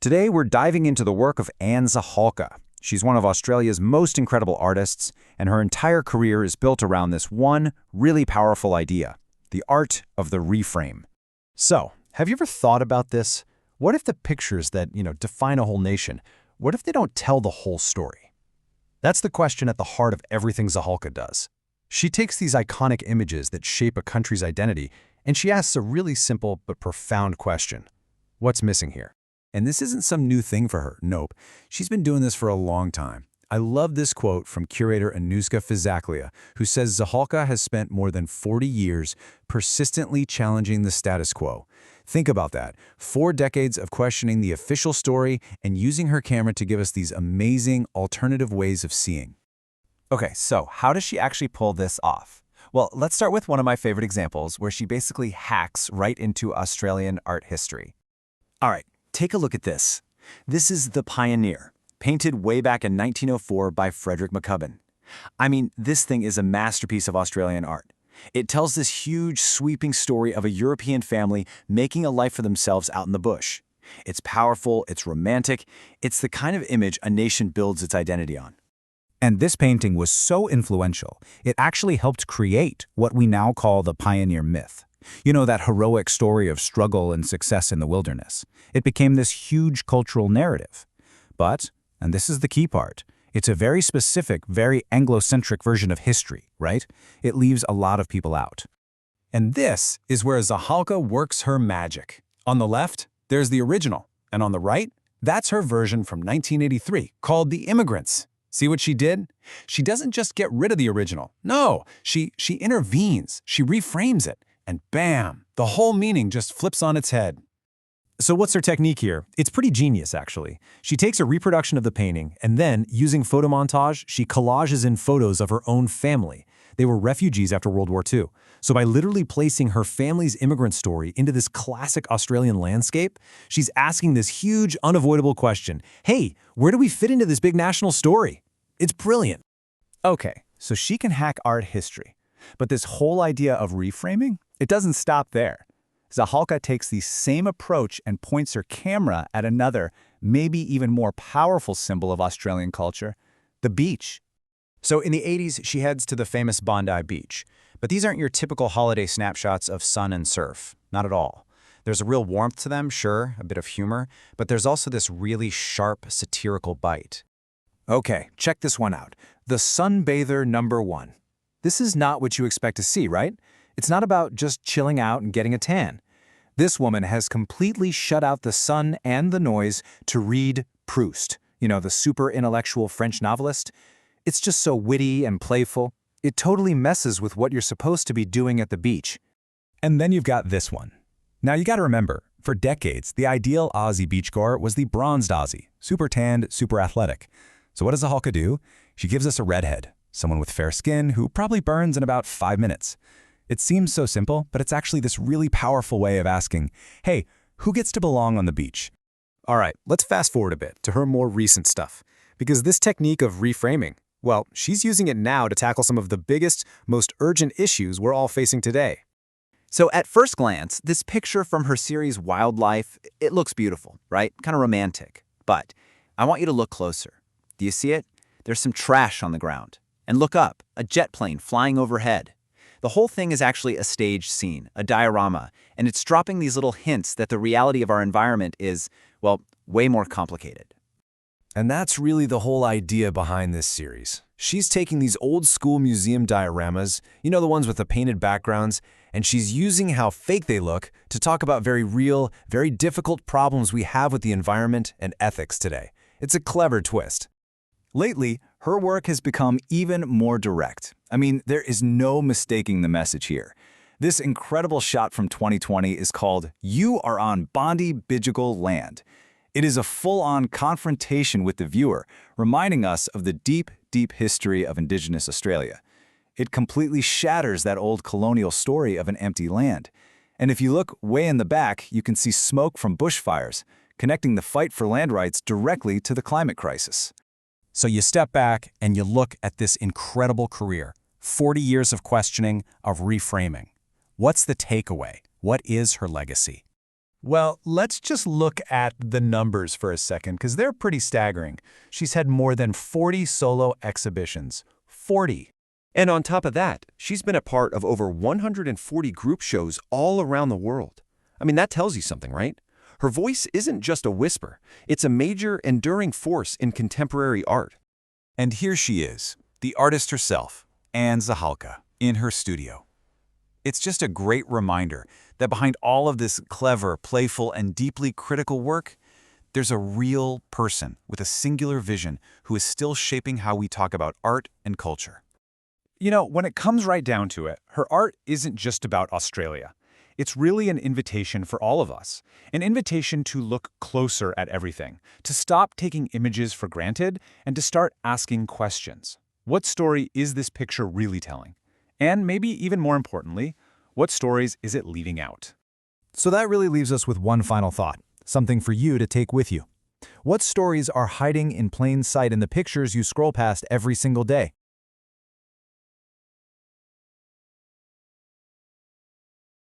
Today, we're diving into the work of Anne Zahalka. She's one of Australia's most incredible artists, and her entire career is built around this one really powerful idea, the art of the reframe. So, have you ever thought about this? What if the pictures that, define a whole nation, what if they don't tell the whole story? That's the question at the heart of everything Zahalka does. She takes these iconic images that shape a country's identity, and she asks a really simple but profound question. What's missing here? And this isn't some new thing for her. Nope. She's been doing this for a long time. I love this quote from curator Anoushka Fazaklia, who says Zahalka has spent more than 40 years persistently challenging the status quo. Think about that. 4 decades of questioning the official story and using her camera to give us these amazing alternative ways of seeing. Okay, so how does she actually pull this off? Well, let's start with one of my favorite examples where she basically hacks right into Australian art history. All right, take a look at this. This is The Pioneer, painted way back in 1904 by Frederick McCubbin. I mean, this thing is a masterpiece of Australian art. It tells this huge, sweeping story of a European family making a life for themselves out in the bush. It's powerful, it's romantic, it's the kind of image a nation builds its identity on. And this painting was so influential, it actually helped create what we now call the pioneer myth. You know, that heroic story of struggle and success in the wilderness. It became this huge cultural narrative. But, and this is the key part, it's a very specific, very Anglo-centric version of history, right? It leaves a lot of people out. And this is where Zahalka works her magic. On the left, there's the original, and on the right, that's her version from 1983, called The Immigrants. See what she did? She doesn't just get rid of the original. No, she intervenes, she reframes it, and bam, the whole meaning just flips on its head. So what's her technique here? It's pretty genius, actually. She takes a reproduction of the painting, and then, using photomontage, she collages in photos of her own family. They were refugees after World War II. So by literally placing her family's immigrant story into this classic Australian landscape, she's asking this huge, unavoidable question. Hey, where do we fit into this big national story? It's brilliant. Okay, so she can hack art history. But this whole idea of reframing, it doesn't stop there. Zahalka takes the same approach and points her camera at another, maybe even more powerful symbol of Australian culture, the beach. So in the 80s, she heads to the famous Bondi beach. But these aren't your typical holiday snapshots of sun and surf. Not at all. There's a real warmth to them, sure, a bit of humor, but there's also this really sharp, satirical bite. Okay, check this one out. The Sunbather #1. This is not what you expect to see, right? It's not about just chilling out and getting a tan. This woman has completely shut out the sun and the noise to read Proust, the super intellectual French novelist. It's just so witty and playful. It totally messes with what you're supposed to be doing at the beach. And then you've got this one. Now you gotta remember, for decades, the ideal Aussie beachgoer was the bronzed Aussie, super tanned, super athletic. So what does Zahalka do? She gives us a redhead, someone with fair skin who probably burns in about 5 minutes. It seems so simple, but it's actually this really powerful way of asking, hey, who gets to belong on the beach? All right, let's fast forward a bit to her more recent stuff. Because this technique of reframing, well, she's using it now to tackle some of the biggest, most urgent issues we're all facing today. So at first glance, this picture from her series Wildlife, it looks beautiful, right? Kind of romantic. But I want you to look closer. Do you see it? There's some trash on the ground. And look up, a jet plane flying overhead. The whole thing is actually a staged scene, a diorama, and it's dropping these little hints that the reality of our environment is, well, way more complicated. And that's really the whole idea behind this series. She's taking these old school museum dioramas, the ones with the painted backgrounds, and she's using how fake they look to talk about very real, very difficult problems we have with the environment and ethics today. It's a clever twist. Lately, her work has become even more direct. I mean, there is no mistaking the message here. This incredible shot from 2020 is called You Are on Bondi Bidjigal Land. It is a full-on confrontation with the viewer, reminding us of the deep, deep history of Indigenous Australia. It completely shatters that old colonial story of an empty land. And if you look way in the back, you can see smoke from bushfires, connecting the fight for land rights directly to the climate crisis. So you step back and you look at this incredible career, 40 years of questioning, of reframing. What's the takeaway? What is her legacy? Well, let's just look at the numbers for a second, because they're pretty staggering. She's had more than 40 solo exhibitions. 40. And on top of that, she's been a part of over 140 group shows all around the world. I mean, that tells you something, right? Her voice isn't just a whisper. It's a major, enduring force in contemporary art. And here she is, the artist herself, Anne Zahalka, in her studio. It's just a great reminder that behind all of this clever, playful, and deeply critical work, there's a real person with a singular vision who is still shaping how we talk about art and culture. You know, when it comes right down to it, her art isn't just about Australia. It's really an invitation for all of us, an invitation to look closer at everything, to stop taking images for granted, and to start asking questions. What story is this picture really telling? And maybe even more importantly, what stories is it leaving out? So that really leaves us with one final thought, something for you to take with you. What stories are hiding in plain sight in the pictures you scroll past every single day?